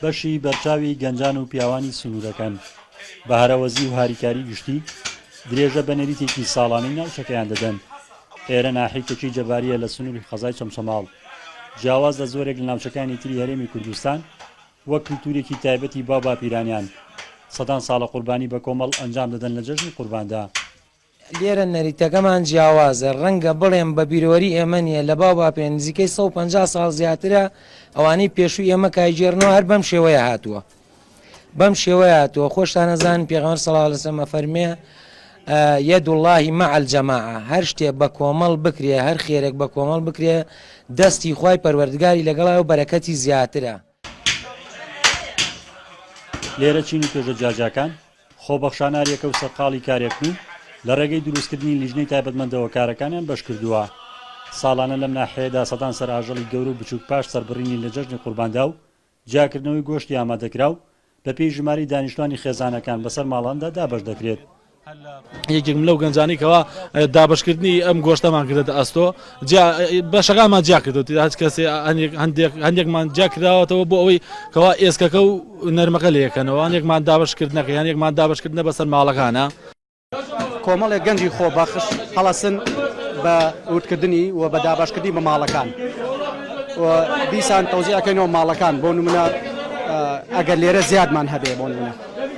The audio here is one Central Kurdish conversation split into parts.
بەشی بەرچاوی گەنجان و پیاوانی سنوورەکەن بە هەرەوەزی و هاریکاری گشتی درێژە بە نەریتێکی ساڵانەی ناوچەکەیان دەدەن. ئێرە ناحیەکێکی جەباریە لە سنووری خەزای چەمچەماڵ، جیاواز لە زۆرێک لە ناوچەکانی تری هەرێمی کوردستان وەک کللتورێکی تایبەتی باپیرانیان سەدان ساڵە قوربانی بە کۆمەڵ ئەنجام دەدەن لە جەژنی قورباندا. لێرە نەریتەکەمان جیاوازە، ڕەنگە بڵێم بە بیرۆری ئێمە نیە، لە باپێ نزیکەی 150 ساڵ زیاترە ئەوانەی پێشووی ئێمە کایگێڕنەوە هەر بەم شێوەیە هاتووە. بەم شێوەیە هاتووە. خۆشتان نەزانن پێغەمبەر صلی الله علیه وسلم فەرمێ یەد الله مع الجەماعە، هەر شتێک بە کۆمەڵ بکرێ، هەر خێرێک بە کۆمەڵ بکرێ، دەستی خوای پەروەردگاری لەگەڵا و بەرەکەتی زیاترە. لێرە چین و توێژە جاجاکان خۆبەخشاناریەکە و سەرقاڵی کارێکن و لە ڕێگەی دروستکردنی لیژنەی تایبەتمەندەوە کارەکانیان بەش کردووە. ساڵانە لەم ناحەیەدا سەدان سەر ئاژەڵی گەورە و بچووک پاش سەربڕینی لە جەژنی قورباندا و جاکردنەوەی گۆشتی ئامادەکرا و بە پێی ژماری دانیشتوانی خێزانەکان بەسەر ماڵاندا دابەش دەکرێت. یەکێکم لەو گەنجانێکەوە دابشکردنی ئەم گۆشتەمان کردێت ئەستۆ بەشەکانمان جیا کردوت، هەچ کەسێ هەندێکمان جیا کراوەتەوە بۆ ئەوەی کەوا ئێسکەکە و نەرمەکە لەکەنەوە، هەندێکمان دابشکردنەکە یانێکمان دابشکردنە بەسەر ماڵەکانە. کۆمەڵێک گەنجی خۆبەخش هەڵەسن بە وتکردنی و بە دابشکردنی بە ماڵەکان دیسان تەوزیعەکەینەوە ماڵەکان. بۆ نمونە ئەگەر لێرە زیادمان هەبێ، بۆ نمونە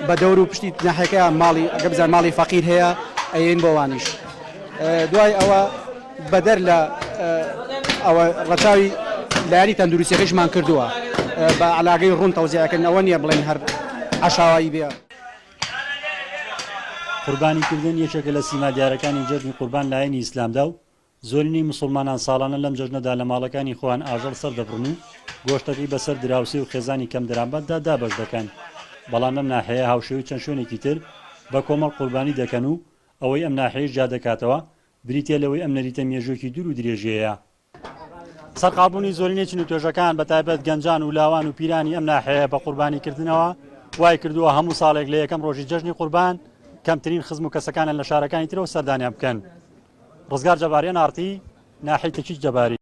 بە دەور و پشتی ناحەکەیان ماڵی ئەگە بزان ماڵی فەقیر هەیە ئەین بۆوانیش. دوای ئەوە بەدەر لە ئەوە ڕەچاوی لایانی تەندروستیەکەیشمان کردووە بە علاقەی ڕوون تەوزیعەکەن، ئەوە نییە بڵێن هەر عەشاوایی بێ. قوربانیکردن یەکێکە لە سیما دیارەکانی جەژنی قوربان لە ئاینی ئیسلامدا و زۆرینەی مسڵمانان ساڵانە لەم جەژنەدا لە ماڵەکانی خۆیان ئاژەڵ سەردەبڕن و گۆشتەکەی بەسەر دراوسی و خێزانی کەم دەرامەتدا دابەش دەکەن. بەڵام ئەم ناحەیە هاوشێوی چەند شوێنێکی تر بە کۆمەڵ قوربانی دەکەن و ئەوەی ئەم ناحەیەش جا دەکاتەوە بریتە لەوەی ئەم نەریتە مێژوویەکی دوور و درێژەیە. سەرقاڵبوونی زۆرینەی چین و توێژەکان بەتایبەت گەنجان و لاوان و پیرانی ئەم ناحەیە بە قوربانیکردنەوە وای کردووە هەموو ساڵێک لە یەکەم ڕۆژی جەژنی قوربان کەمترین خزم و کەسەکانن لە شارەکانی ترەوە سەردانیان بکەن. ڕزگار جەباریان ئارتی، ناحیەتێکی جەباری.